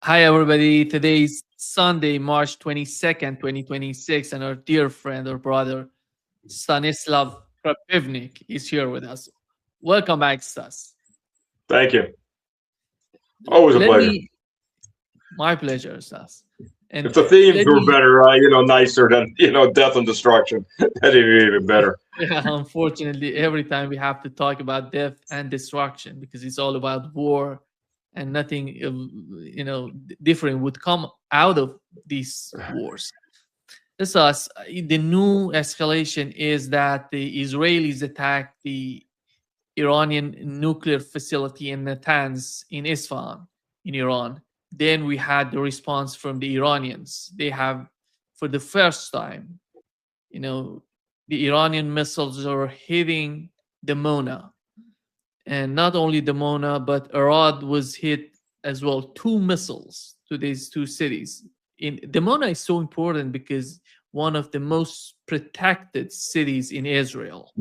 Hi, everybody. Today is Sunday, March 22nd, 2026, and our dear friend or brother, Stanislav Krapivnik, is here with us. Welcome back, Stas. Thank you. Always a Let pleasure. me, my pleasure, Stas. If And the themes let were me, better, nicer than death and destruction, that'd be even better. unfortunately, every time we have to talk about death and destruction because it's all about war and nothing, different would come out of these wars. This us. The new escalation is that the Israelis attacked the Iranian nuclear facility in Natanz in Isfahan in Iran. Then we had the response from the Iranians. They have, for the first time, you know, the Iranian missiles are hitting the Mona, and not only the Mona, but Arad was hit as well. Two missiles to these two cities. In the Mona is so important because one of the most protected cities in Israel,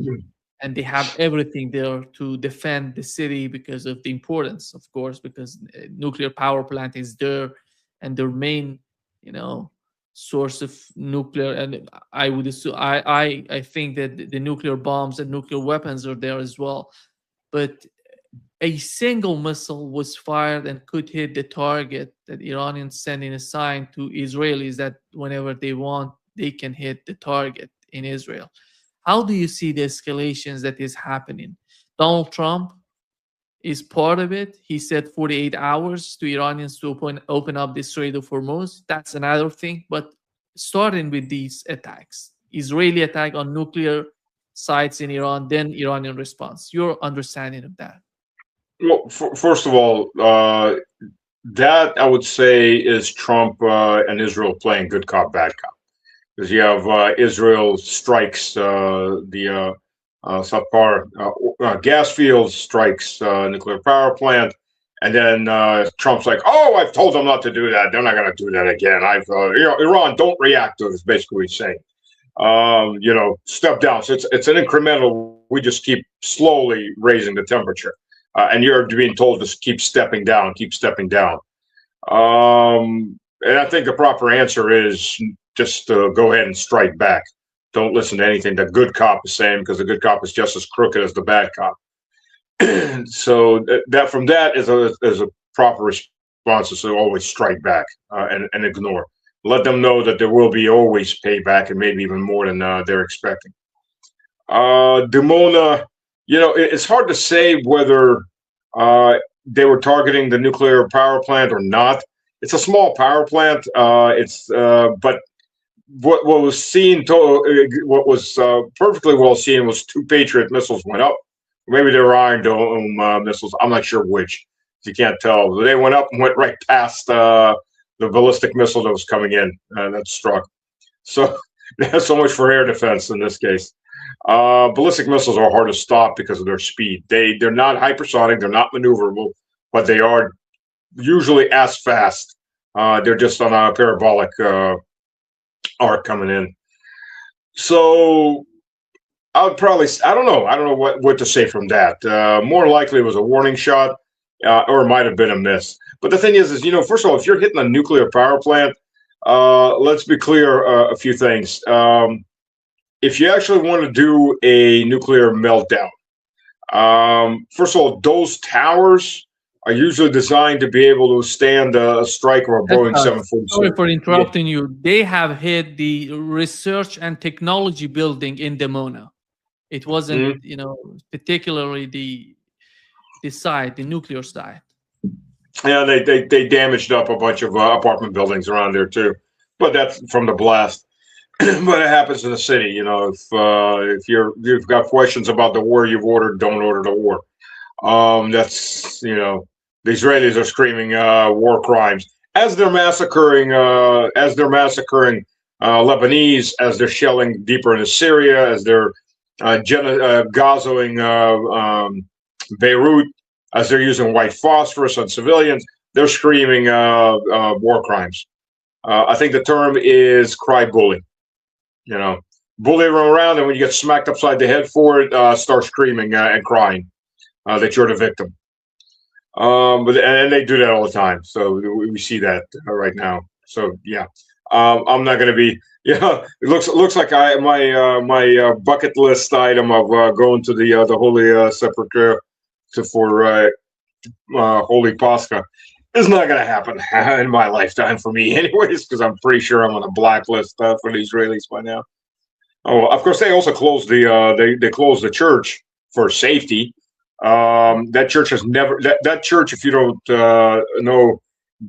and they have everything there to defend the city because of the importance, of course, because nuclear power plant is there, and their main, you know, source of nuclear. And I would assume, I think that the nuclear bombs and nuclear weapons are there as well, but a single missile was fired and could hit the target that Iranians sending a sign to Israelis that whenever they want, they can hit the target in Israel. How do you see the escalations that is happening? Donald Trump is part of it. He said 48 hours to Iranians to open up the Strait of Hormuz. That's another thing. But starting with these attacks, Israeli attack on nuclear sites in Iran, then Iranian response. Your understanding of that? Well, first of all, that I would say is Trump and Israel playing good cop, bad cop. Because you have Israel strikes the Sapar gas fields, strikes nuclear power plant, and then Trump's like, "Oh, I've told them not to do that. They're not going to do that again. Iran, don't react to it." Is basically what he's saying. Step down. So it's an incremental. We just keep slowly raising the temperature, and you're being told to keep stepping down, keep stepping down. And I think the proper answer is just go ahead and strike back. Don't listen to anything the good cop is saying because the good cop is just as crooked as the bad cop. So that from that is a proper response is to always strike back and ignore. Let them know that there will be always payback and maybe even more than they're expecting. Dimona, it's hard to say whether they were targeting the nuclear power plant or not. It's a small power plant. But what was seen, what was perfectly well seen was two Patriot missiles went up. Maybe they were Iron Dome missiles. I'm not sure which. You can't tell. They went up and went right past the ballistic missile that was coming in that struck. So so much for air defense in this case. Ballistic missiles are hard to stop because of their speed. They're not hypersonic. They're not maneuverable, but they are usually as fast. They're just on a parabolic arc coming in. So I don't know what to say from that. More likely it was a warning shot, or it might have been a miss. But the thing is, first of all, if you're hitting a nuclear power plant, let's be clear a few things. If you actually want to do a nuclear meltdown, first of all, those towers are usually designed to be able to stand a strike of a Boeing Sorry 747. for interrupting you. They have hit the research and technology building in Demona. It wasn't, Mhm. particularly the site, the nuclear site. Yeah, they damaged up a bunch of apartment buildings around there too, but that's from the blast. But it happens in the city. If you've got questions about the war you've ordered, don't order the war. That's the Israelis are screaming war crimes as they're massacring Lebanese, as they're shelling deeper into Syria, as they're gazoing Beirut, as they're using white phosphorus on civilians. They're screaming war crimes. I think the term is cry bully. Bully everyone around, and when you get smacked upside the head for it, start screaming and crying that you're the victim. But and they do that all the time. So we see that right now. So yeah, I'm not going to be. Yeah, it looks like my bucket list item of going to the Holy Sepulchre for Holy Pascha is not going to happen in my lifetime for me, anyways, because I'm pretty sure I'm on a blacklist for the Israelis by now. Oh, of course, they also closed they closed the church for safety. That church has never that church. If you don't know,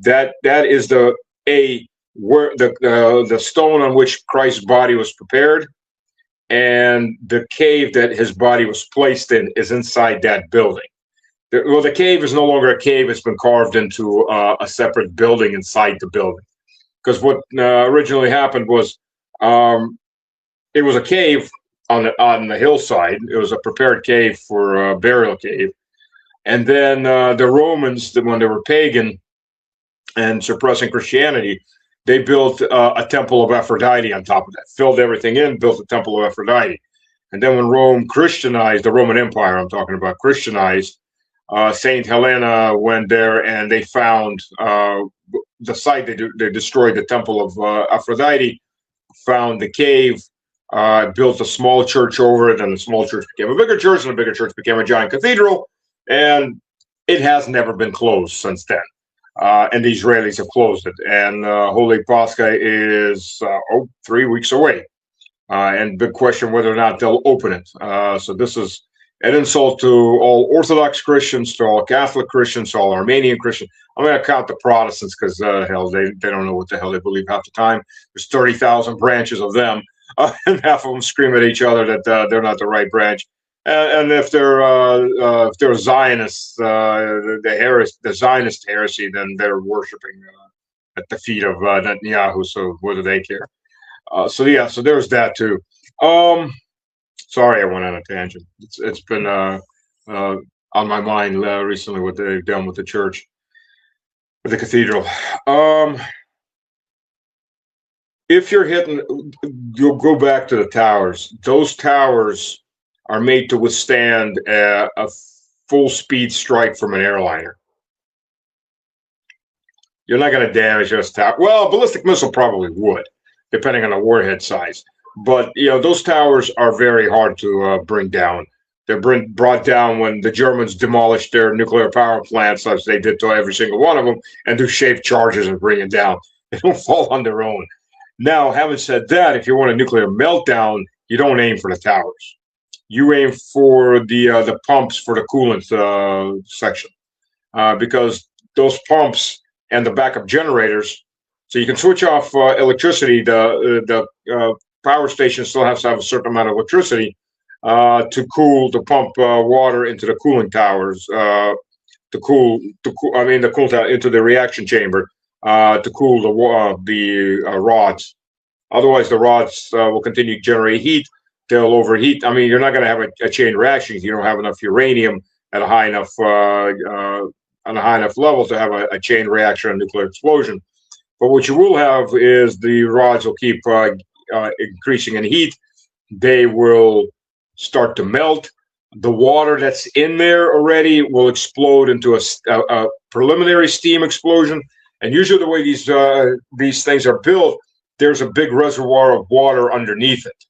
that is a where the stone on which Christ's body was prepared, and the cave that his body was placed in is inside that building. Well, the cave is no longer a cave; it's been carved into a separate building inside the building. Because what originally happened was it was a cave on the hillside. It was a prepared cave for a burial cave. And then the Romans, when they were pagan and suppressing Christianity, they built a temple of Aphrodite on top of that, filled everything in, built a temple of Aphrodite. And then when Rome Christianized, the Roman Empire I'm talking about, Christianized, Saint Helena went there and they found the site. They destroyed the temple of Aphrodite, found the cave, built a small church over it, and the small church became a bigger church, and the bigger church became a giant cathedral, and it has never been closed since then. And the Israelis have closed it, and Holy Pascha is 3 weeks away, and big question whether or not they'll open it. So this is an insult to all Orthodox Christians, to all Catholic Christians, to all Armenian Christians. I'm going to count the Protestants because hell, they don't know what the hell they believe half the time. There's 30,000 branches of them. And half of them scream at each other that they're not the right branch. And if they're Zionists, the Zionist heresy, then they're worshiping at the feet of Netanyahu. So what do they care? So there's that too. Sorry, I went on a tangent. It's been on my mind recently what they've done with the church, with the cathedral. If you're hitting, you'll go back to the towers. Those towers are made to withstand a full speed strike from an airliner. You're not going to damage those towers. Well, a ballistic missile probably would, depending on the warhead size. But those towers are very hard to bring down. They're brought down when the Germans demolished their nuclear power plants, as they did to every single one of them, and do shaped charges and bring it down. They don't fall on their own. Now, having said that, if you want a nuclear meltdown, you don't aim for the towers. You aim for the pumps for the coolant section, because those pumps and the backup generators, so you can switch off electricity. The power station still has to have a certain amount of electricity to pump water into the cooling towers, the cool tower into the reaction chamber. To cool the rods. Otherwise, the rods will continue to generate heat. They'll overheat. I mean, you're not going to have a chain reaction if you don't have enough uranium at a high enough level to have a chain reaction, a nuclear explosion. But what you will have is the rods will keep increasing in heat. They will start to melt. The water that's in there already will explode into a preliminary steam explosion. And usually the way these things are built, there's a big reservoir of water underneath it.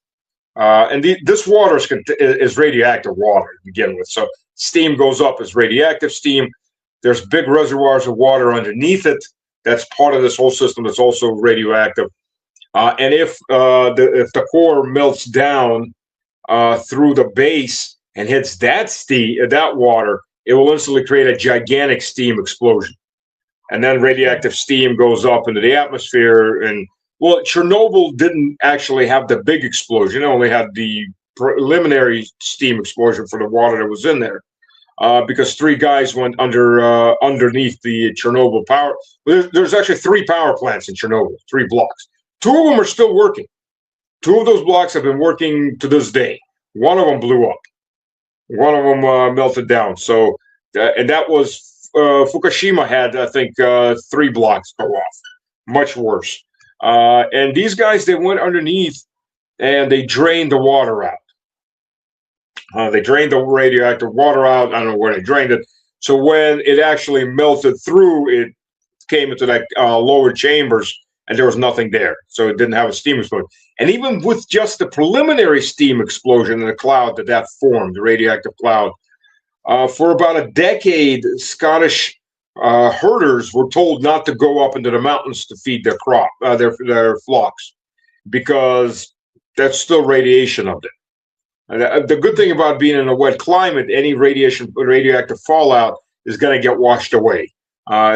And this water is radioactive water to begin with. So steam goes up as radioactive steam. There's big reservoirs of water underneath it. That's part of this whole system that's also radioactive. And if the core melts down through the base and hits that water, it will instantly create a gigantic steam explosion. And then radioactive steam goes up into the atmosphere. And well, Chernobyl didn't actually have the big explosion. It only had the preliminary steam explosion for the water that was in there, because 3 guys went underneath the Chernobyl power. There's actually 3 power plants in Chernobyl, 3 blocks. 2 of them are still working. 2 of those blocks have been working to this day. One of them blew up. One of them melted down. So, and that was Fukushima had, I think, 3 blocks go off. Much worse. And these guys, they went underneath and they drained the water out. They drained the radioactive water out. I don't know where they drained it. So when it actually melted through, it came into that lower chambers, and there was nothing there. So it didn't have a steam explosion. And even with just the preliminary steam explosion in the cloud that formed, the radioactive cloud, for about a decade, Scottish herders were told not to go up into the mountains to feed their their flocks, because that's still radiation up there. And the good thing about being in a wet climate, any radioactive fallout is going to get washed away.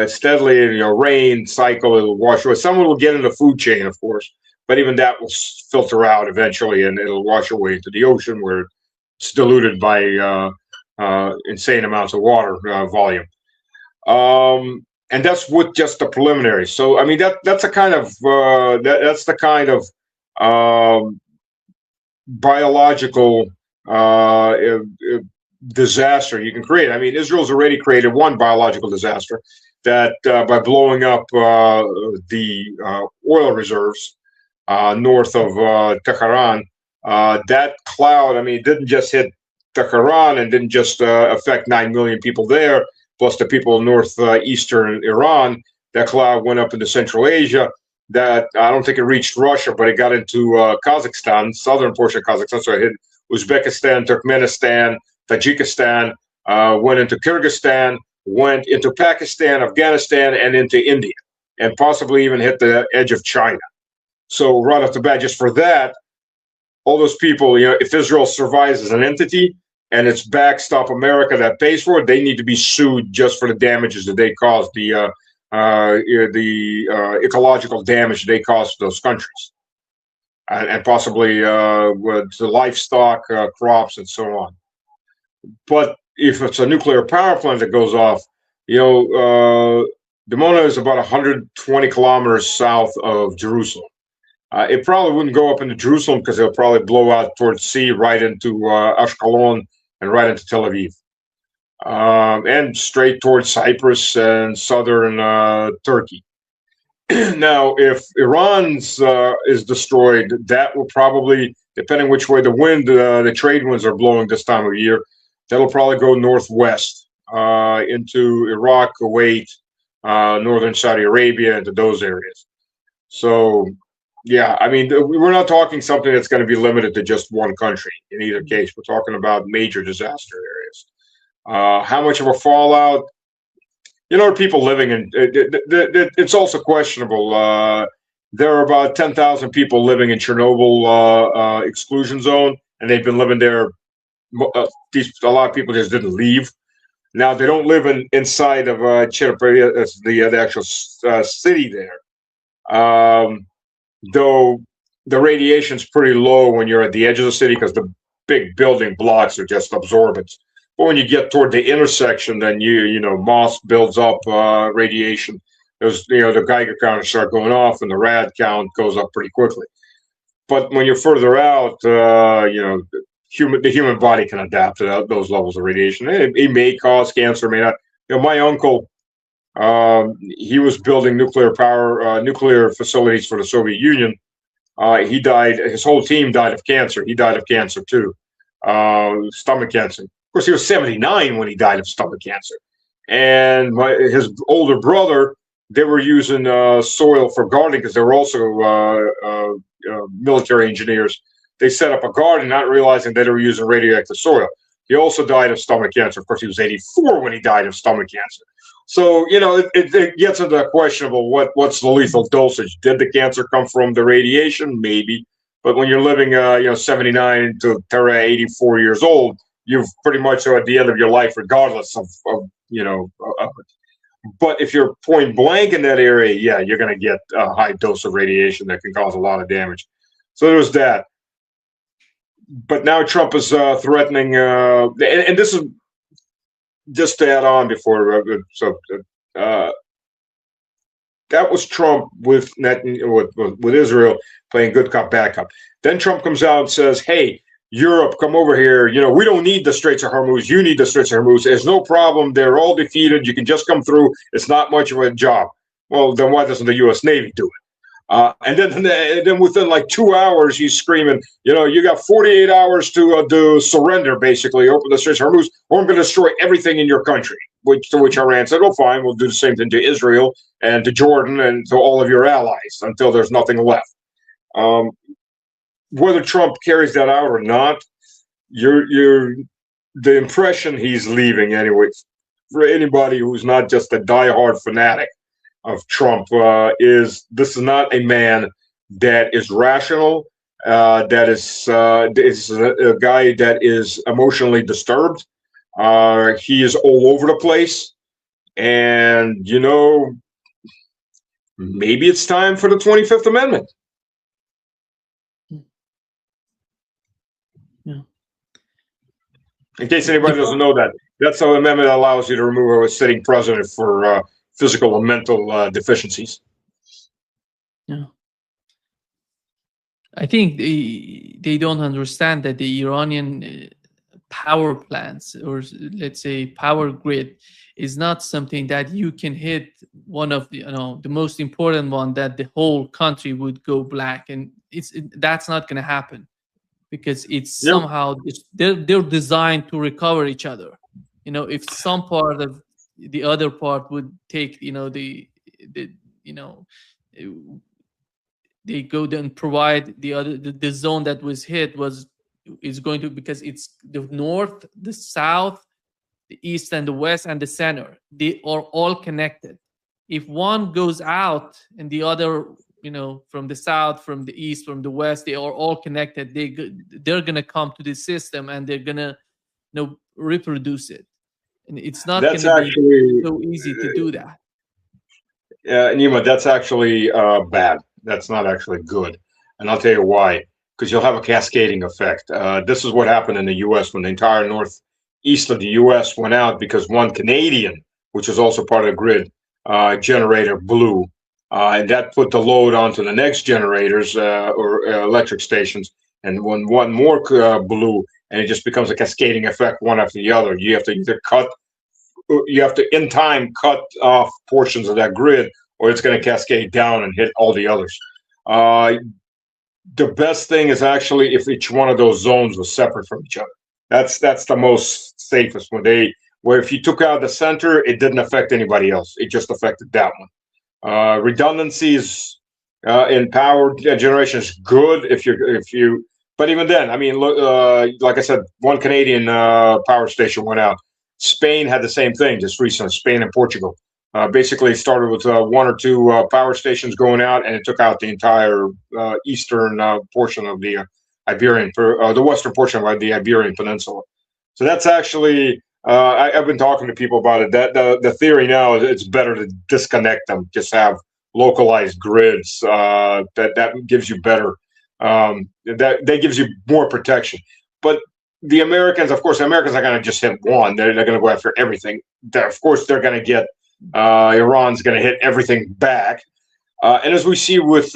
Steadily, rain cycle, it'll wash away. Some will get in the food chain, of course, but even that will filter out eventually, and it'll wash away into the ocean, where it's diluted by insane amounts of water volume. And that's with just the preliminary. So I mean that's a kind of that's the kind of biological disaster you can create. I mean, Israel's already created one biological disaster, that by blowing up the oil reserves north of Tehran. That cloud, I mean, it didn't just hit Tehran and didn't just affect 9 million people there, plus the people in northeastern Iran. That cloud went up into Central Asia. That I don't think it reached Russia, but it got into Kazakhstan, southern portion of Kazakhstan. So it hit Uzbekistan, Turkmenistan, Tajikistan, went into Kyrgyzstan, went into Pakistan, Afghanistan, and into India, and possibly even hit the edge of China. So right off the bat, just for that, all those people, if Israel survives as an entity and it's backstop America that pays for it, they need to be sued just for the damages that they caused, the ecological damage they caused to those countries, and possibly with the livestock, crops, and so on. But if it's a nuclear power plant that goes off, Dimona is about 120 kilometers south of Jerusalem. It probably wouldn't go up into Jerusalem because it'll probably blow out towards sea, right into Ashkelon and right into Tel Aviv. And straight towards Cyprus and southern Turkey. Now, if Iran's is destroyed, that will probably, depending which way the wind, the trade winds are blowing this time of year, that'll probably go northwest into Iraq, Kuwait, northern Saudi Arabia, into those areas. So, yeah, I mean, we're not talking something that's going to be limited to just one country. In either case, we're talking about major disaster areas. How much of a fallout? People living in it's also questionable. There are about 10,000 people living in Chernobyl exclusion zone, and they've been living there. A lot of people just didn't leave. Now they don't live inside of Chernobyl, the actual city there. Though the radiation's pretty low when you're at the edge of the city, because the big building blocks are just absorbents. But when you get toward the intersection, then moss builds up radiation. There's the Geiger counters start going off, and the rad count goes up pretty quickly. But when you're further out, the human body can adapt to those levels of radiation. It may cause cancer, may not. My uncle, he was building nuclear facilities for the Soviet Union. He died. His whole team died of cancer. He died of cancer too, stomach cancer. Of course, he was 79 when he died of stomach cancer. And his older brother, they were using soil for gardening because they were also military engineers. They set up a garden, not realizing that they were using radioactive soil. He also died of stomach cancer. Of course, he was 84 when he died of stomach cancer. So, it gets into the questionable what's the lethal dosage. Did the cancer come from the radiation? Maybe. But when you're living, 79 to 84 years old, you've pretty much are at the end of your life, regardless of but if you're point blank in that area, yeah, you're going to get a high dose of radiation that can cause a lot of damage. So there's that. But now Trump is threatening, and this is just to add on before. That was Trump with Israel playing good cop, bad cop. Then Trump comes out and says, "Hey, Europe, come over here. We don't need the Straits of Hormuz. You need the Straits of Hormuz. There's no problem. They're all defeated. You can just come through. It's not much of a job." Well, then why doesn't the U.S. Navy do it? And then within like 2 hours, he's screaming, you got 48 hours to surrender, basically, open the Straits of Hormuz, or I'm going to destroy everything in your country. To which Iran said, oh, fine, we'll do the same thing to Israel and to Jordan and to all of your allies until there's nothing left. Whether Trump carries that out or not, the impression he's leaving, anyway, for anybody who's not just a diehard fanatic of Trump, is this is not a man that is rational, that is a guy that is emotionally disturbed. He is all over the place, and maybe it's time for the 25th Amendment. Yeah. In case anybody doesn't know that, that's the amendment that allows you to remove a sitting president for physical or mental deficiencies. Yeah. I think they don't understand that the Iranian power plants, or let's say power grid, is not something that you can hit one of the most important one that the whole country would go black, and that's not going to happen, because it's somehow they're designed to recover each other. If some part of the other part would take they go then provide the zone that was hit is going to, because it's the north, the south, the east and the west and the center, they are all connected. If one goes out and the other, from the south, from the east, from the west, they are all connected, they're going to come to the system and they're going to reproduce it, and it's not going to be so easy to do that. Nima, that's actually bad. That's not actually good. And I'll tell you why. Because you'll have a cascading effect. This is what happened in the U.S. when the entire northeast of the U.S. went out, because one Canadian, which is also part of the grid, generator blew. And that put the load onto the next generators or electric stations. And when one more blew, and it just becomes a cascading effect, one after the other. You have to in time cut off portions of that grid, or it's going to cascade down and hit all the others. The best thing is actually if each one of those zones was separate from each other. That's the most safest. Where if you took out the center, it didn't affect anybody else. It just affected that one. Redundancies in power generation is good if you. But even then, I mean, like I said, one Canadian power station went out. Spain had the same thing just recently. Spain and Portugal. Basically started with one or two power stations going out, and it took out the entire eastern portion of the the western portion of the Iberian Peninsula. So that's actually, I've been talking to people about it. That the theory now is it's better to disconnect them, just have localized grids. That gives you better. That gives you more protection. But the Americans are going to just hit one. They're going to go after everything. Of course, they're going to get. Iran's going to hit everything back, and as we see with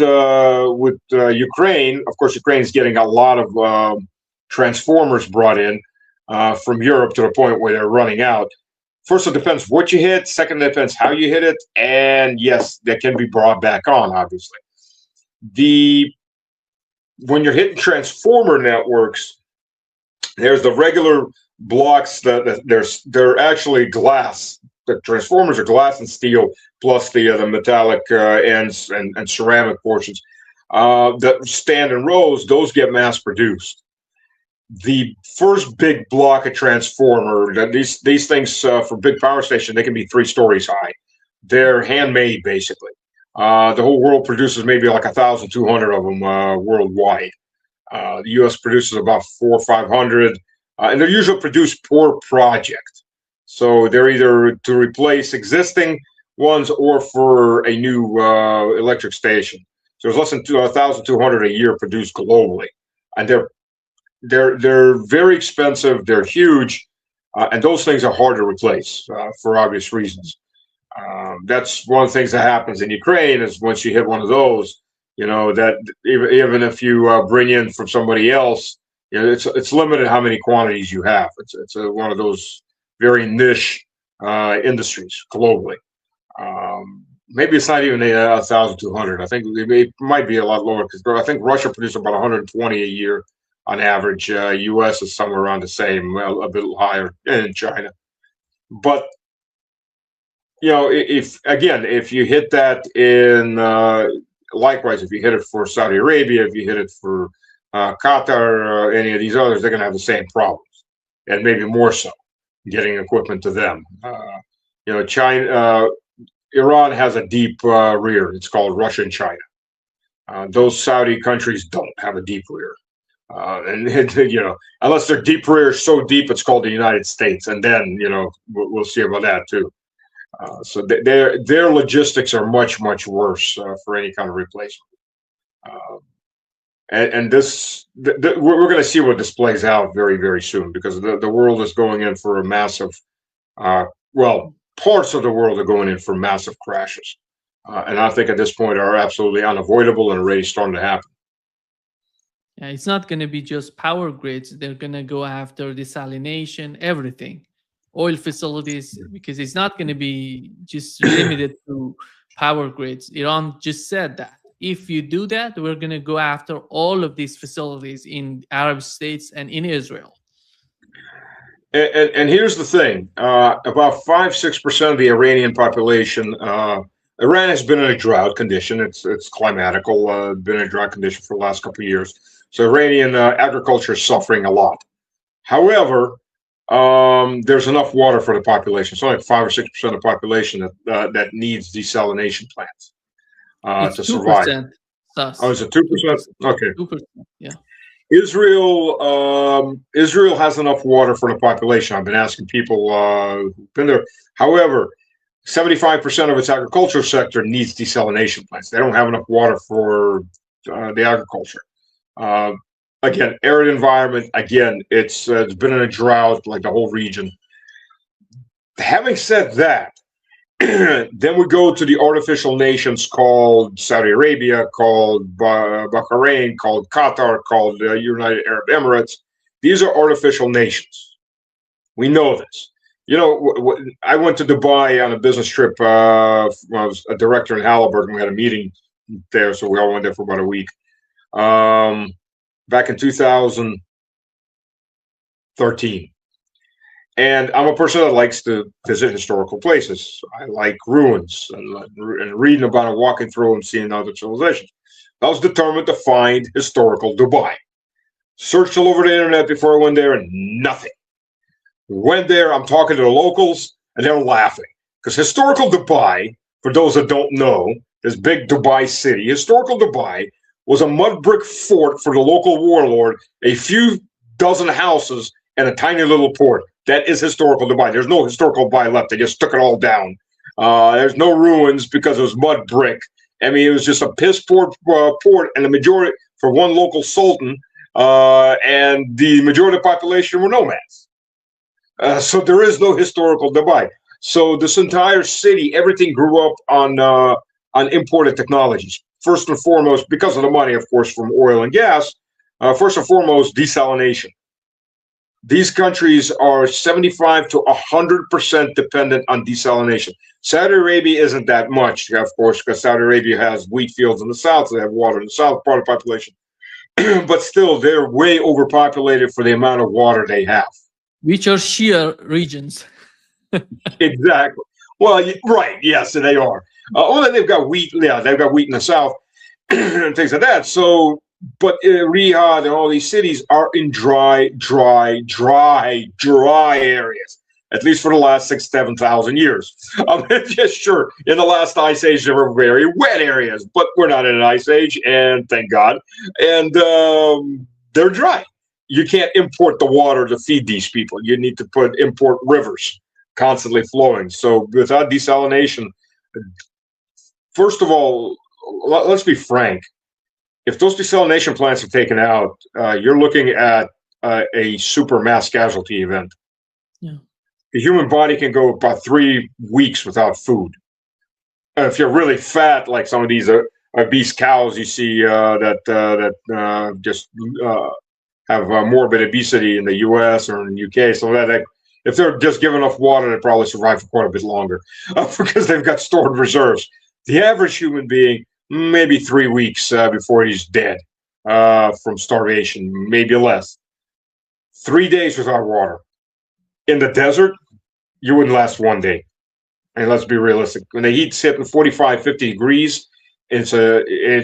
Ukraine, of course, Ukraine is getting a lot of transformers brought in from Europe to the point where they're running out. First, it depends what you hit. Second, it depends how you hit it, and yes, that can be brought back on. Obviously, when you're hitting transformer networks, there's the regular blocks that they're actually glass. The transformers are glass and steel, plus the metallic ends and ceramic portions that stand in rows. Those get mass produced. The first big block of transformer, these things for big power station, they can be 3 stories high. They're handmade, basically. The whole world produces maybe like 1,200 of them worldwide. The U.S. produces about 400 or 500, and they're usually produced per project. So they're either to replace existing ones or for a new electric station. So there's less than 1,200 a year produced globally, and they're very expensive. They're huge, and those things are hard to replace for obvious reasons. That's one of the things that happens in Ukraine is once you hit one of those, that even if you bring in from somebody else, it's limited how many quantities you have. It's one of those very niche industries globally. maybe it's not even 1,200. I think it might be a lot lower because I think Russia produces about 120 a year on average. U.S. is somewhere around the same, well, a bit higher, and China. But if you hit that in likewise, if you hit it for Saudi Arabia, if you hit it for Qatar, any of these others, they're going to have the same problems, and maybe more so, getting equipment to them. China, Iran has a deep rear. It's called Russian China. Those Saudi countries don't have a deep rear. And unless their deep rear is so deep, it's called the United States, and then we'll see about that too. So their logistics are much worse for any kind of replacement. And this we're going to see what this plays out very soon, because the world is going in for a massive. Parts of the world are going in for massive crashes, and I think at this point are absolutely unavoidable and already starting to happen. Yeah, it's not going to be just power grids. They're going to go after desalination, everything, oil facilities, because it's not going to be just limited to power grids. Iran just said that if you do that, we're going to go after all of these facilities in Arab states and in Israel. And here's the thing: about 5-6% of the Iranian population. Iran has been in a drought condition. It's climatical. Been in a drought condition for the last couple of years. So Iranian agriculture is suffering a lot. However, there's enough water for the population. It's only 5 or 6% of the population that needs desalination plants to survive. Oh, is it 2%? Okay. 2%. Yeah. Israel has enough water for the population. I've been asking people who've been there. However, 75% of its agricultural sector needs desalination plants. They don't have enough water for the agriculture. Again, arid environment. Again, it's been in a drought like the whole region. Having said that, then we go to the artificial nations called Saudi Arabia, called Bahrain, called Qatar, called United Arab Emirates. These are artificial nations. We know this. I went to Dubai on a business trip. I was a director in Halliburton. We had a meeting there, so we all went there for about a week. Back in 2013. And I'm a person that likes to visit historical places. I like ruins and reading about it, walking through and seeing other civilizations. I was determined to find historical Dubai. Searched all over the internet before I went there, and nothing. Went there, I'm talking to the locals, and they're laughing. Because historical Dubai, for those that don't know, this big Dubai city, historical Dubai was a mud brick fort for the local warlord, a few dozen houses, and a tiny little port. That is historical Dubai. There's no historical Dubai left. They just took it all down. There's no ruins because it was mud brick. I mean, it was just a piss poor port, and the majority for one local sultan, and the majority of the population were nomads. So there is no historical Dubai. So this entire city, everything grew up on imported technologies. First and foremost, because of the money, of course, from oil and gas. First and foremost, desalination. These countries are 75 to 100% dependent on desalination. Saudi Arabia isn't that much, of course, because Saudi Arabia has wheat fields in the south, so they have water in the south part of the population. But still, they're way overpopulated for the amount of water they have. Which are Shia regions. Exactly. Well, right, yes, they are. Well, they've got wheat. Yeah, they've got wheat in the south and things like that. So. But Riyadh and all these cities are in dry areas, at least for the last 6,000-7,000 years. Yes, sure, in the last ice age, there were very wet areas, but we're not in an ice age, and thank God. And they're dry. You can't import the water to feed these people. You need to import rivers constantly flowing. So without desalination, first of all, let's be frank. If those desalination plants are taken out, you're looking at a super mass casualty event. Yeah. The human body can go about 3 weeks without food. If you're really fat, like some of these obese cows you see that just have morbid obesity in the U.S. or in the U.K., so that if they're just given enough water, they probably survive for quite a bit longer because they've got stored reserves. The average human being, maybe 3 weeks before he's dead from starvation, maybe less. 3 days without water. In the desert, you wouldn't last one day. And let's be realistic. When the heat's hitting 45, 50 degrees, it's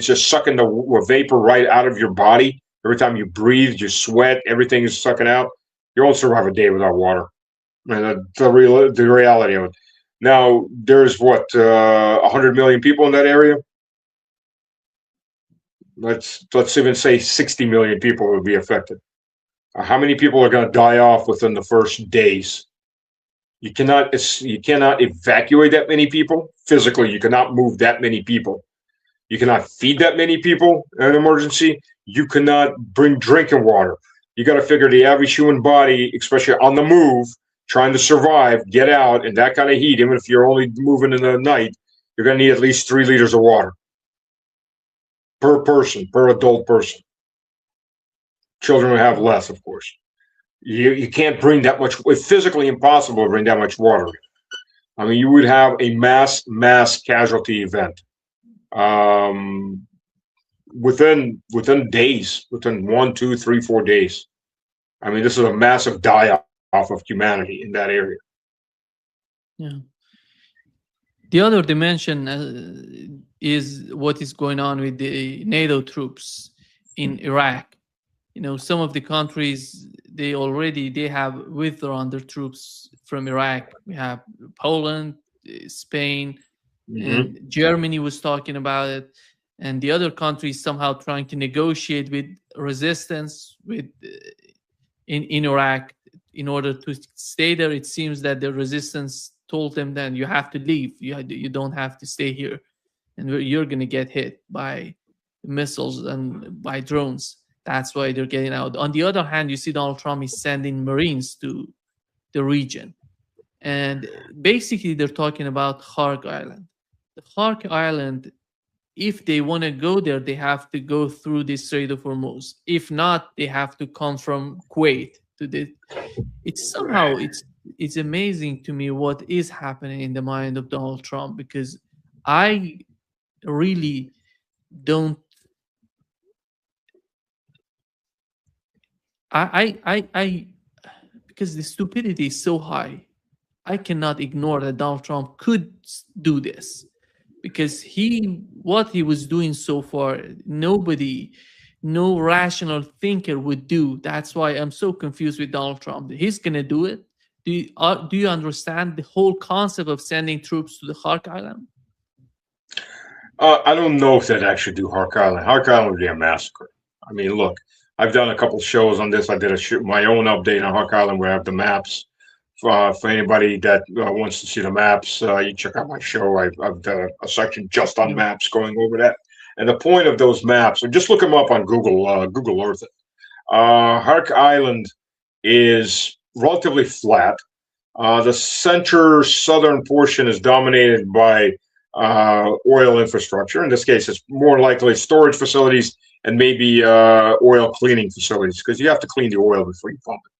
just sucking the vapor right out of your body. Every time you breathe, you sweat, everything is sucking out. You won't survive a day without water. And the reality of it. Now, there's what, 100 million people in that area? Let's even say 60 million people would be affected. How many people are going to die off within the first days? You cannot evacuate that many people physically. You cannot move that many people. You cannot feed that many people in an emergency. You cannot bring drinking water. You got to figure the average human body, especially on the move, trying to survive, get out in that kind of heat. Even if you're only moving in the night, you're going to need at least 3 liters of water per person, per adult person. Children will have less, of course. You can't bring that much. It's physically impossible to bring that much water. I mean, you would have a mass casualty event within days, within 1, 2, 3, 4 days. I mean, this is a massive die-off of humanity in that area. Yeah. The other dimension is what is going on with the NATO troops in Iraq. You know, some of the countries, they have withdrawn their troops from Iraq. We have Poland, Spain, and Germany was talking about it, and the other countries somehow trying to negotiate with resistance in Iraq in order to stay there. It seems that the resistance told them that you have to leave. You don't have to stay here, and you're going to get hit by missiles and by drones. That's why they're getting out. On the other hand, you see Donald Trump is sending Marines to the region. And basically, they're talking about Hark Island. The Hark Island, if they want to go there, they have to go through the Strait of Hormuz. If not, they have to come from Kuwait to the. It's amazing to me what is happening in the mind of Donald Trump, because I really don't. Because the stupidity is so high, I cannot ignore that Donald Trump could do this, because what he was doing so far, no rational thinker would do. That's why I'm so confused with Donald Trump. He's gonna do it. Do you understand the whole concept of sending troops to the Hark Island? I don't know if they'd actually do Hark Island. Hark Island would be a massacre. I mean, look, I've done a couple shows on this. I did my own update on Hark Island where I have the maps. For anybody that wants to see the maps, you check out my show. I've done a section just on maps going over that. And the point of those maps, and just look them up on Google Earth. Hark Island is relatively flat. The southern portion is dominated by oil infrastructure. In this case, it's more likely storage facilities and maybe oil cleaning facilities, because you have to clean the oil before you pump it.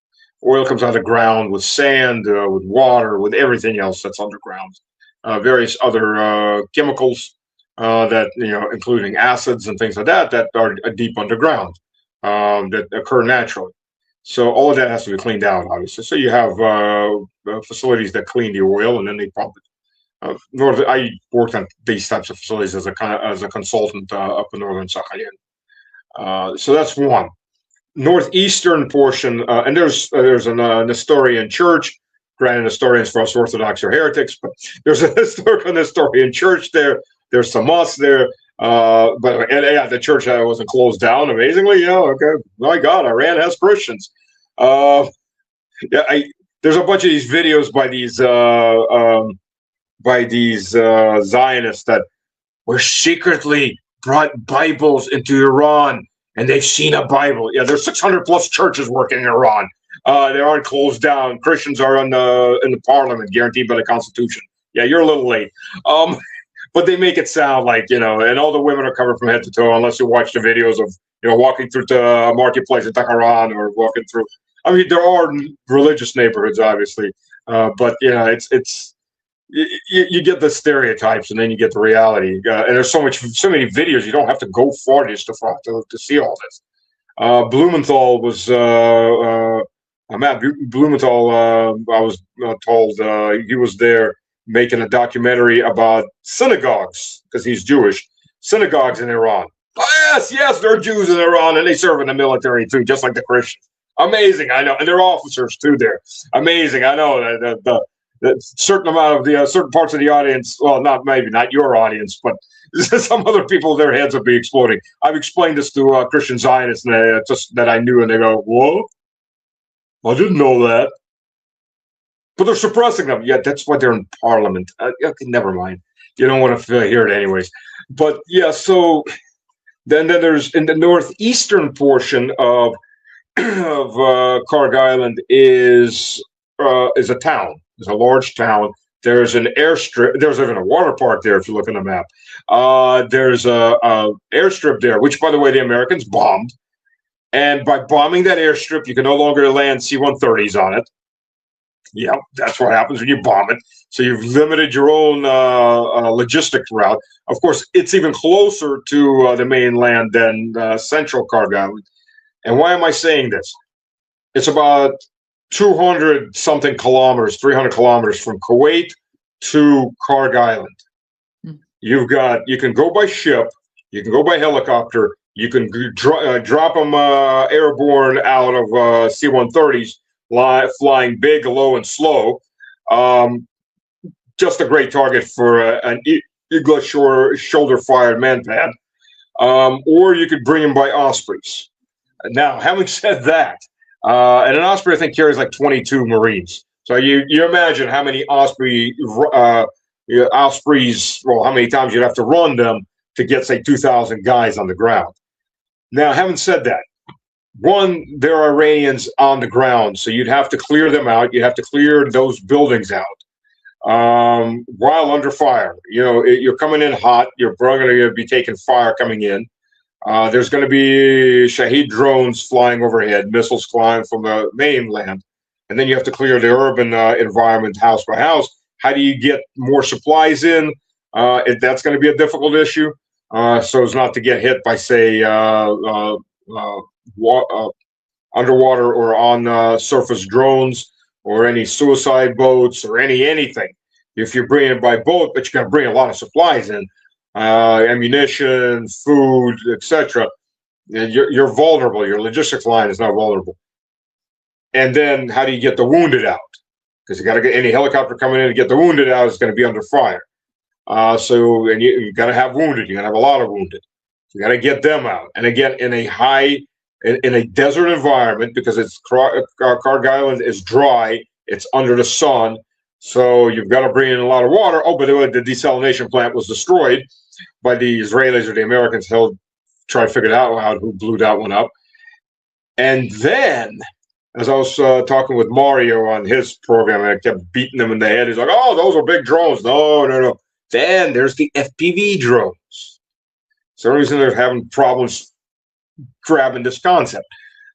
Oil comes out of the ground with sand, with water, with everything else that's underground. Various other chemicals that, including acids and things like that are deep underground, that occur naturally. So all of that has to be cleaned out, obviously. So you have facilities that clean the oil and then they pump it. I worked on these types of facilities as a consultant up in northern Sakhalin. So that's one. Northeastern portion, and there's an Nestorian church. Granted, Nestorians for us Orthodox are heretics, but there's a historical Nestorian church there. There's some mosques there, but the church wasn't closed down. Amazingly, okay. My God, Iran has Christians. There's a bunch of these videos by these Zionists that were secretly brought Bibles into Iran. And they've seen a Bible. Yeah, there's 600 plus churches working in Iran. They aren't closed down. Christians are in the parliament, guaranteed by the Constitution. Yeah, you're a little late. But they make it sound like, and all the women are covered from head to toe, unless you watch the videos of, walking through the marketplace in Tehran or walking through. I mean, there are religious neighborhoods, obviously, but it's you get the stereotypes, and then you get the reality. And there's so many videos. You don't have to go far to see all this. Blumenthal was Matt Blumenthal. I was told he was there making a documentary about synagogues because he's Jewish. Synagogues in Iran. Oh, yes, they're Jews in Iran, and they serve in the military too, just like the Christians. Amazing, I know, and they're officers too. There, amazing, I know. The certain amount of the certain parts of the audience, well, not your audience, but some other people, their heads will be exploding. I've explained this to Christian Zionists, and just that I knew, and they go, "Whoa, I didn't know that." But they're suppressing them. Yeah, that's why they're in parliament. Okay, never mind. You don't want to hear it anyways. But yeah, so then there's in the northeastern portion of Karg Island is a town. It's a large town. There's an airstrip. There's even a water park there if you look on the map. There's a airstrip there, which, by the way, the Americans bombed. And by bombing that airstrip, you can no longer land C-130s on it. Yeah, that's what happens when you bomb it. So you've limited your own logistics route. Of course, it's even closer to the mainland than central Karg Island. And why am I saying this? It's about 200 something kilometers, 300 kilometers from Kuwait to Karg Island. You can go by ship, you can go by helicopter, you can drop them airborne out of C-130s, flying big, low, and slow. Just a great target for an Igla shoulder-fired manpad. Or you could bring them by Ospreys. Now, having said that, and an Osprey, I think, carries like 22 Marines. So you imagine how many Ospreys, well, how many times you'd have to run them to get, say, 2,000 guys on the ground. Now, having said that, one, there are Iranians on the ground, so you'd have to clear them out. You'd have to clear those buildings out while under fire. You know, you're coming in hot. You're probably going to be taking fire coming in. There's going to be Shahed drones flying overhead, missiles flying from the mainland. And then you have to clear the urban environment house by house. How do you get more supplies in? That's going to be a difficult issue. So as not to get hit by, say, underwater or on surface drones or any suicide boats or anything. If you're bringing it by boat, but you're going to bring a lot of supplies in, ammunition, food, etc., you're vulnerable. Your logistics line is not vulnerable. And then how do you get the wounded out? Because you got to get any helicopter coming in to get the wounded out is going to be under fire. So you got to have wounded. You're going to have a lot of wounded. You got to get them out. And again, in a desert environment, because Karg Island is dry, it's under the sun, so you've got to bring in a lot of water. Oh, by the way, the desalination plant was destroyed by the Israelis or the Americans. They'll try to figure out who blew that one up. And then, as I was talking with Mario on his program, and I kept beating him in the head. He's like, "Oh, those are big drones." No. Then there's the FPV drones. So the reason they're having problems grabbing this concept.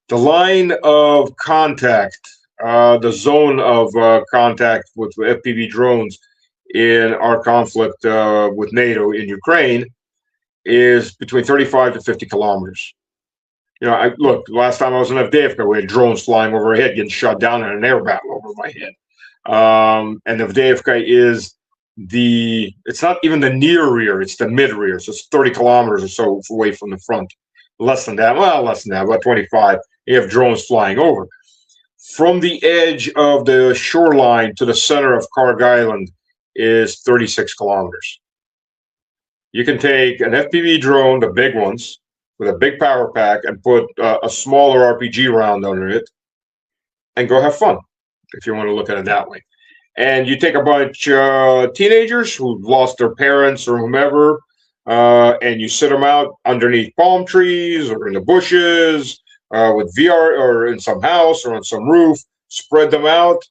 The line of contact, the zone of contact with FPV drones in our conflict with NATO in Ukraine is between 35 to 50 kilometers. You know, look, last time I was in Avdiivka, we had drones flying overhead, getting shot down in an air battle over my head. And Avdiivka is it's not even the near rear, it's the mid rear. So it's 30 kilometers or so away from the front. Less than that, about 25. You have drones flying over. From the edge of the shoreline to the center of Karg Island is 36 kilometers. You can take an FPV drone, the big ones, with a big power pack, and put a smaller RPG round under it, and go have fun, if you want to look at it that way. And you take a bunch of teenagers who've lost their parents or whomever, and you sit them out underneath palm trees or in the bushes with VR, or in some house or on some roof, spread them out.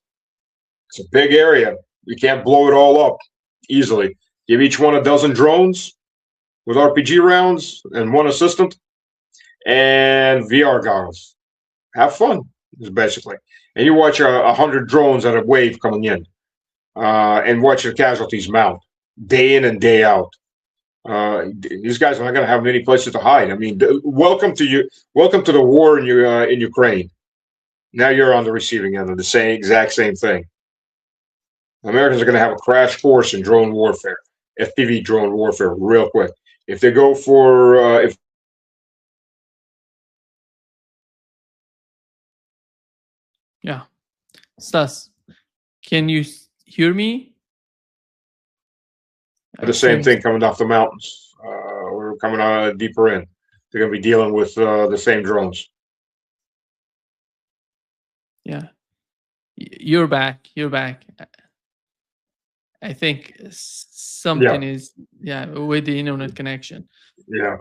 It's a big area. You can't blow it all up easily. Give each one a dozen drones with RPG rounds and one assistant and VR goggles. Have fun, basically. And you watch 100 drones at a wave coming in. and watch the casualties mount day in and day out. These guys are not going to have many places to hide. I mean, welcome to you. Welcome to the war in Ukraine. Now you're on the receiving end of the exact same thing. Americans are going to have a crash course in drone warfare, FPV drone warfare, real quick. If they go for if Yeah. Stas, can you hear me? the same thing coming off the mountains, or coming deeper in, they're going to be dealing with the same drones. Yeah. You're back. You're back. I think something is with the internet connection. Yeah,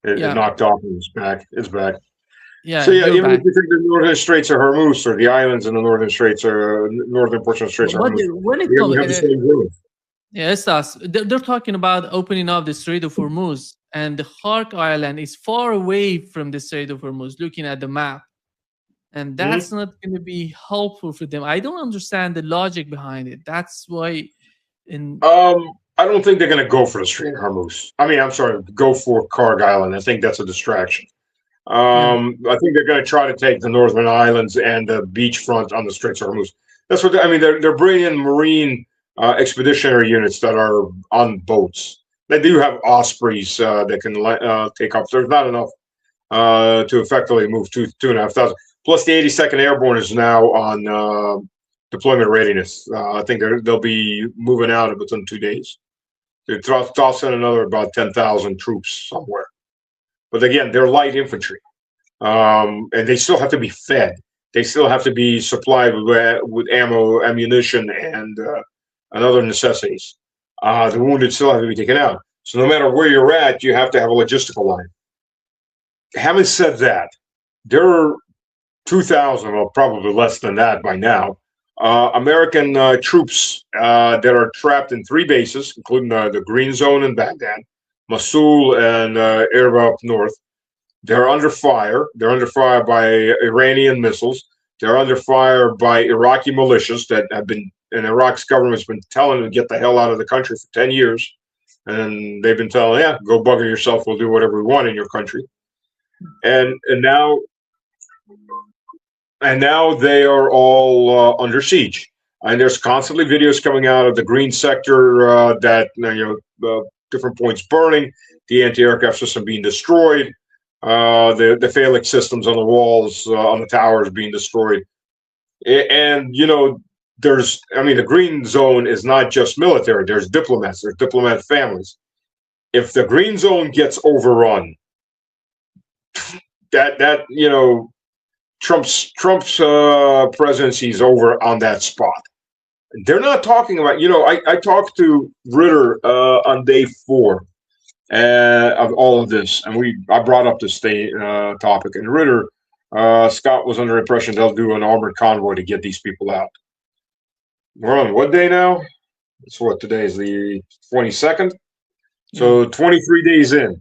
it knocked off and it's back. It's back. Yeah. So even if you think the northern Straits of Hormuz or the islands in the northern Straits or northern portion of the Straits of Hormuz, when it comes, yes, they're talking about opening up the Strait of Hormuz, and the Hark Island is far away from the Strait of Hormuz. Looking at the map, and that's not going to be helpful for them. I don't understand the logic behind it. That's why. I don't think they're going to go for the Strait of Hormuz. I mean, I'm sorry, go for Karg Island. I think that's a distraction. I think they're going to try to take the northern islands and the beachfront on the Straits of Hormuz. That's what I mean. They're bringing in marine expeditionary units that are on boats. They do have Ospreys that can take off. There's not enough to effectively move 2,500. Plus, the 82nd Airborne is now on deployment readiness. I think they'll be moving out within 2 days. They toss in another about 10,000 troops somewhere. But again, they're light infantry, and they still have to be fed. They still have to be supplied with ammo, ammunition, and other necessities. The wounded still have to be taken out. So no matter where you're at, you have to have a logistical line. Having said that, there are 2,000, or probably less than that by now, American troops that are trapped in 3 bases, including the Green Zone in Baghdad, Mosul, and Erbil up north. They're under fire. They're under fire by Iranian missiles. They're under fire by Iraqi militias that have been, and Iraq's government's been telling them to get the hell out of the country for 10 years. And they've been telling, go bugger yourself. We'll do whatever we want in your country. And now they are all under siege. And there's constantly videos coming out of the green sector that different points burning, the anti-aircraft system being destroyed, the phalanx systems on the walls, on the towers being destroyed. And, the green zone is not just military. There's diplomats, there's diplomat families. If the green zone gets overrun, Trump's presidency is over on that spot. They're not talking about, I talked to Ritter on day 4 of all of this, and I brought up this topic, and Ritter, Scott was under the impression they'll do an armored convoy to get these people out. We're on what day now? It's what, today is the 22nd? So 23 days in.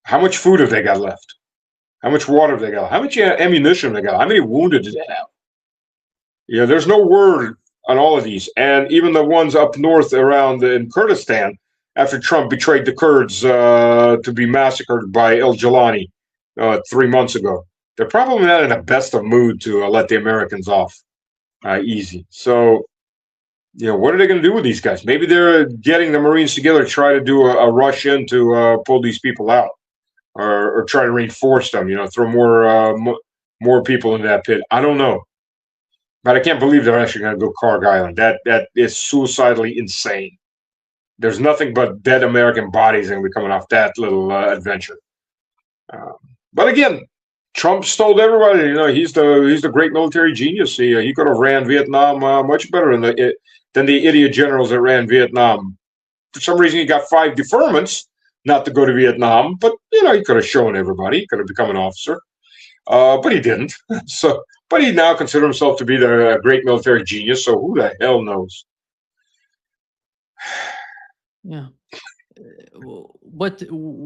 How much food have they got left? How much water have they got? How much ammunition have they got? How many wounded did they have? There's no word on all of these. And even the ones up north around in Kurdistan, after Trump betrayed the Kurds to be massacred by El Jalani 3 months ago, they're probably not in the best of mood to let the Americans off easy. So, what are they going to do with these guys? Maybe they're getting the Marines together to try to do a rush in to pull these people out. Or try to reinforce them, throw more people into that pit. I don't know, but I can't believe they're actually going to go Karg Island. That is suicidally insane. There's nothing but dead American bodies going to be coming off that little adventure. But again, Trump told everybody, he's the great military genius. He could have ran Vietnam much better than the idiot generals that ran Vietnam. For some reason, he got 5 deferments not to go to Vietnam, but he could have shown everybody. He could have become an officer, but he didn't. But he now considers himself to be the great military genius. So who the hell knows? Yeah, but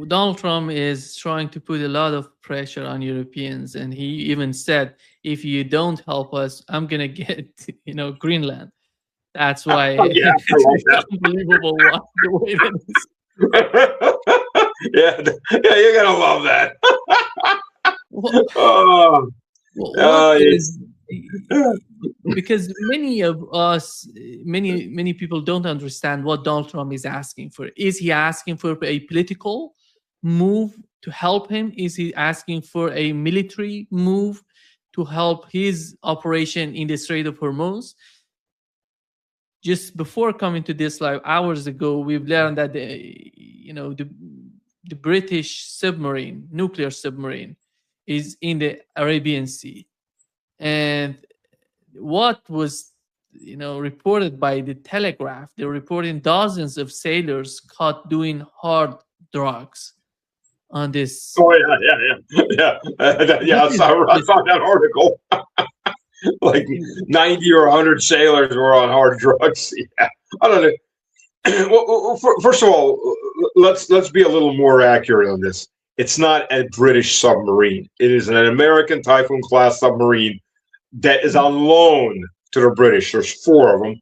Donald Trump is trying to put a lot of pressure on Europeans, and he even said, "If you don't help us, I'm gonna get Greenland." That's why Yeah, I love it's unbelievable the way that is. that. Yeah, you're gonna love that. What, Oh, what it's is, because many of us, many people don't understand what Donald Trump is asking for. Is he asking for a political move to help him? Is he asking for a military move to help his operation in the Strait of Hormuz? Just before coming to this live hours ago, we've learned that the British submarine, nuclear submarine, is in the Arabian Sea. And what was reported by the Telegraph, they're reporting dozens of sailors caught doing hard drugs on this. oh yeah. This is I just, saw that article. Like 90 or 100 sailors were on hard drugs. Yeah, I don't know. Well, first of all, let's be a little more accurate on this. It's not a British submarine. It is an American Typhoon class submarine that is on loan to the British. There's 4 of them.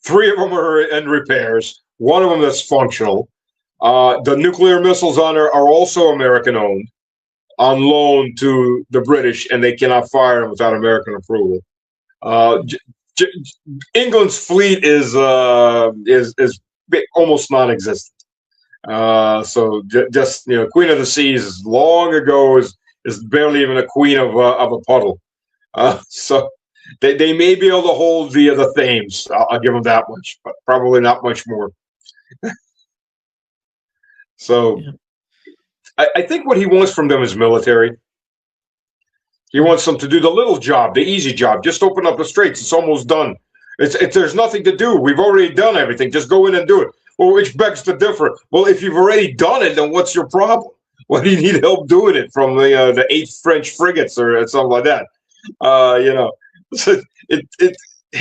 3 of them are in repairs. 1 of them that's functional. The nuclear missiles on it are also American owned, on loan to the British, and they cannot fire them without American approval. England's fleet is almost non-existent. So just Queen of the Seas long ago is barely even a queen of a puddle. So they may be able to hold the Thames. I'll give them that much, but probably not much more. So yeah. I think what he wants from them is military. He wants them to do the little job, the easy job. Just open up the straits. It's almost done. There's nothing to do. We've already done everything. Just go in and do it. Well, which begs to differ. Well, if you've already done it, then what's your problem? Why do you need help doing it from the 8 French frigates or something like that? So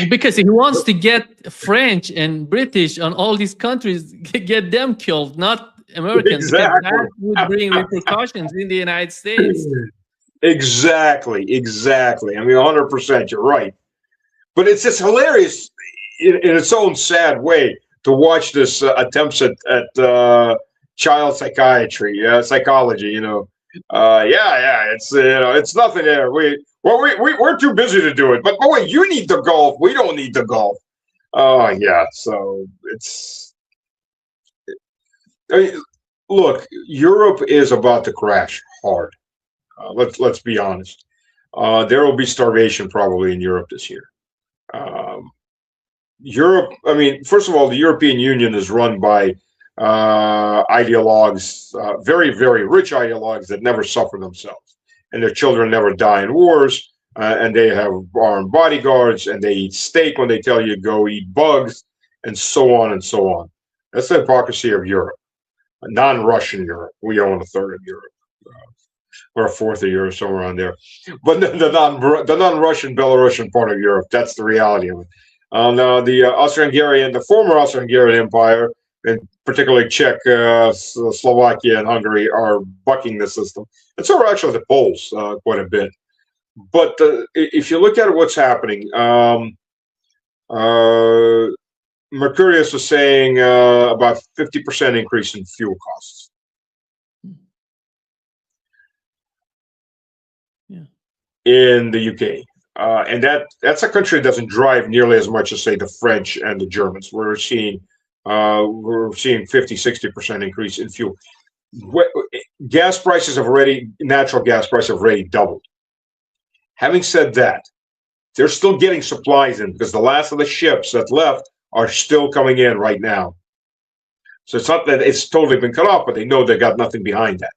Because he wants to get French and British on all these countries, get them killed, not Americans. Exactly. Because that would bring repercussions in the United States. Exactly. I mean, 100%. You're right. But it's just hilarious in its own sad way to watch this attempts at child psychiatry, psychology. It's nothing there. We're too busy to do it. But boy, you need the golf. We don't need the golf. Oh yeah. So I mean, look, Europe is about to crash hard. Let's be honest. There will be starvation probably in Europe this year. Europe, I mean, first of all, the European Union is run by ideologues, very, very rich ideologues that never suffer themselves, and their children never die in wars, and they have armed bodyguards, and they eat steak when they tell you to go eat bugs, and so on and so on. That's the hypocrisy of Europe. Non-Russian Europe. We own 1/3 of Europe. Or 1/4 of Europe, somewhere around there. But the non-Russian, Belarusian part of Europe, that's the reality of it. The Austro-Hungarian, the former Austro-Hungarian Empire, and particularly Czech, Slovakia, and Hungary, are bucking the system. And so are actually the Poles quite a bit. But if you look at what's happening, Mercurius was saying about 50% increase in fuel costs. In the UK. And that's a country that doesn't drive nearly as much as, say, the French and the Germans. We're seeing 50-60% increase in fuel. Natural gas prices have already doubled. Having said that, they're still getting supplies in because the last of the ships that left are still coming in right now. So it's not that it's totally been cut off, but they know they got nothing behind that.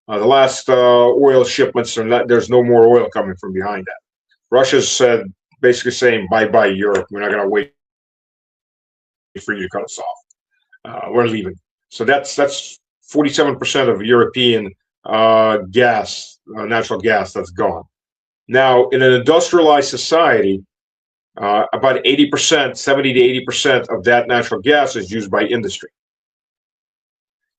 The last oil shipments there's no more oil coming from behind that. Russia's basically saying bye-bye Europe. We're not going to wait for you to cut us off. We're leaving. So that's 47% of European gas, natural gas, that's gone. Now, in an industrialized society, about 80%, 70 to 80% of that natural gas is used by industry.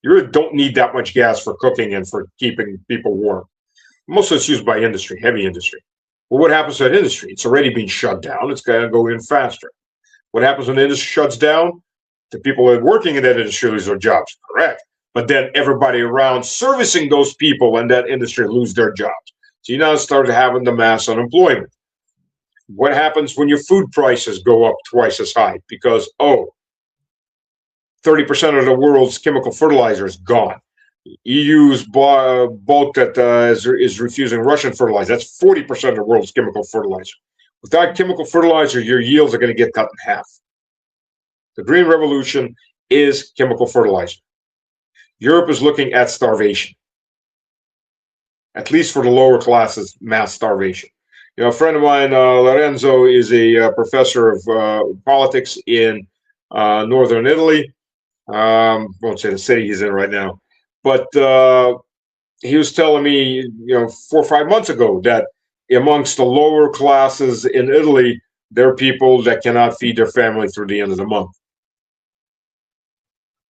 You really don't need that much gas for cooking and for keeping people warm. Most of it's used by industry, heavy industry. Well, what happens to that industry? It's already been shut down. It's going to go in faster. What happens when the industry shuts down? The people that are working in that industry lose their jobs, correct. But then everybody around servicing those people in that industry lose their jobs. So you now start having the mass unemployment. What happens when your food prices go up twice as high? Because, 30% of the world's chemical fertilizer is gone. EU's bulk that is refusing Russian fertilizer. That's 40% of the world's chemical fertilizer. Without chemical fertilizer, your yields are going to get cut in half. The Green Revolution is chemical fertilizer. Europe is looking at starvation, at least for the lower classes, mass starvation. A friend of mine, Lorenzo, is a professor of politics in northern Italy. Won't say the city he's in right now, but he was telling me, 4 or 5 months ago, that amongst the lower classes in Italy, there are people that cannot feed their family through the end of the month.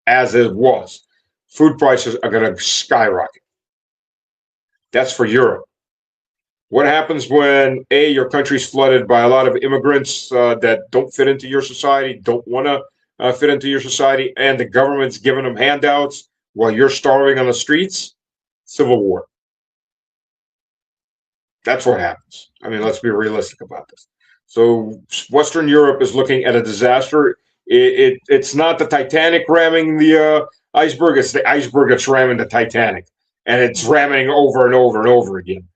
As it was, food prices are going to skyrocket. That's for Europe. What happens when your country's flooded by a lot of immigrants that don't fit into your society, don't want to fit into your society, and the government's giving them handouts while you're starving on the streets? Civil war. That's what happens. I mean, let's be realistic about this. So Western Europe is looking at a disaster. It's not the Titanic ramming the iceberg. It's the iceberg that's ramming the Titanic, and it's ramming over and over and over again.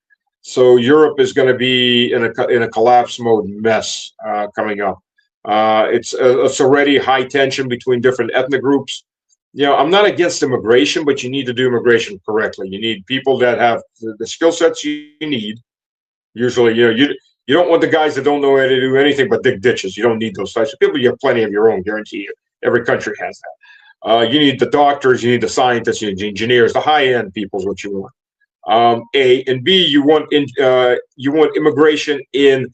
So Europe is going to be in a collapse mode mess coming up. It's already high tension between different ethnic groups. I'm not against immigration, but you need to do immigration correctly. You need people that have the skill sets you need. Usually, you don't want the guys that don't know how to do anything but dig ditches. You don't need those types of people. You have plenty of your own, guarantee you. Every country has that. You need the doctors, you need the scientists, you need the engineers. The high-end people is what you want. A and B, you want immigration in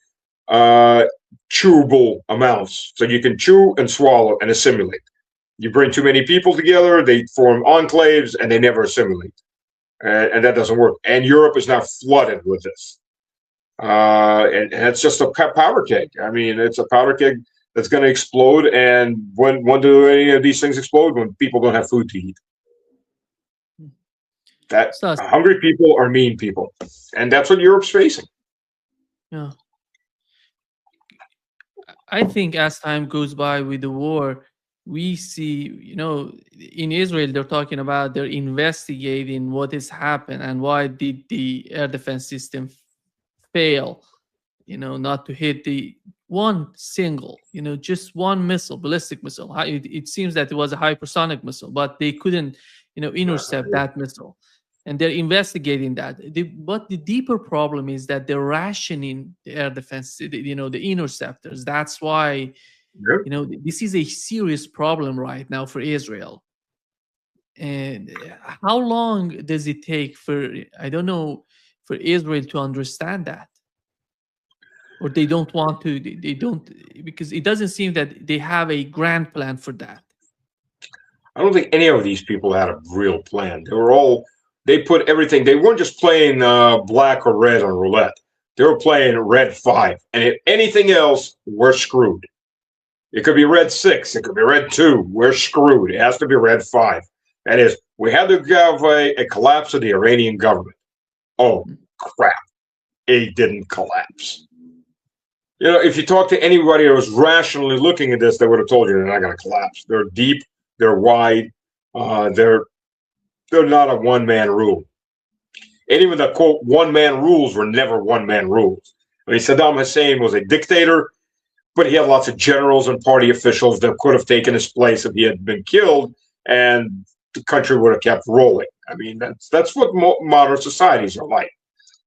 chewable amounts, so you can chew and swallow and assimilate. You bring too many people together, they form enclaves, and they never assimilate, and that doesn't work. And Europe is now flooded with this. And it's just a powder keg. I mean, it's a powder keg that's going to explode. And when do any of these things explode? When people don't have food to eat. That hungry people are mean people, and that's what Europe's facing. Yeah, I think as time goes by with the war, we see, in Israel, they're talking about they're investigating what has happened and why did the air defense system fail, not to hit the one single, just one missile, ballistic missile. It seems that it was a hypersonic missile, but they couldn't, intercept that missile. And they're investigating that. But the deeper problem is that they're rationing the air defense, the interceptors. That's why, this is a serious problem right now for Israel. And how long does it take for, I don't know, for Israel to understand that? Or they don't want to, they don't, because it doesn't seem that they have a grand plan for that. I don't think any of these people had a real plan. They put everything, they weren't just playing black or red on roulette. They were playing red 5. And if anything else, we're screwed. It could be red 6. It could be red 2. We're screwed. It has to be red 5. That is, we had to have a collapse of the Iranian government. Oh, crap. It didn't collapse. If you talk to anybody that was rationally looking at this, they would have told you they're not going to collapse. They're deep. They're wide. They're not a one-man rule. And even the, quote, one-man rules were never one-man rules. I mean, Saddam Hussein was a dictator, but he had lots of generals and party officials that could have taken his place if he had been killed, and the country would have kept rolling. I mean, that's what modern societies are like.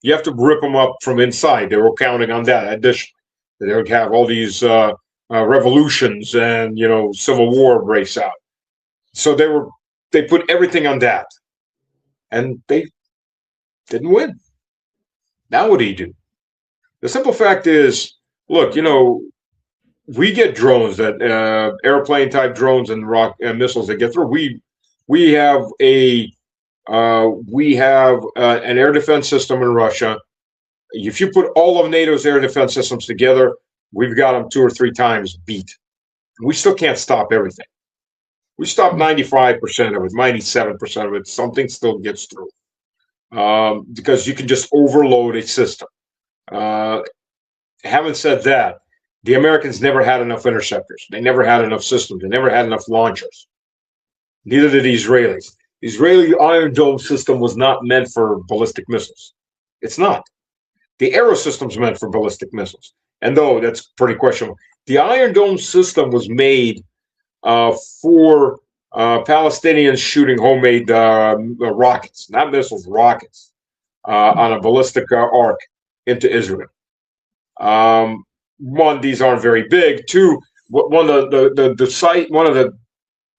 You have to rip them up from inside. They were counting on that. Additionally, they would have all these revolutions, and civil war breaks out. So they put everything on that, and they didn't win. Now what do you do? The simple fact is, look, we get drones that airplane type drones and missiles that get through. We have an air defense system in Russia. If you put all of NATO's air defense systems together, we've got them 2 or 3 times beat. We still can't stop everything. We stop 95% of it, 97% of it. Something still gets through because you can just overload a system. Having said that, the Americans never had enough interceptors. They never had enough systems. They never had enough launchers. Neither did the Israelis. The Israeli Iron Dome system was not meant for ballistic missiles. It's not. The Arrow system's meant for ballistic missiles. And though that's pretty questionable, the Iron Dome system was made for Palestinians shooting homemade rockets, not missiles, rockets, on a ballistic arc into Israel. One, these aren't very big. Two, one of the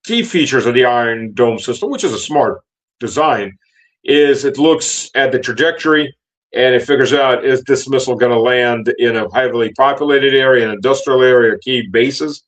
key features of the Iron Dome system, which is a smart design, is it looks at the trajectory and it figures out, is this missile going to land in a heavily populated area, an industrial area, key bases?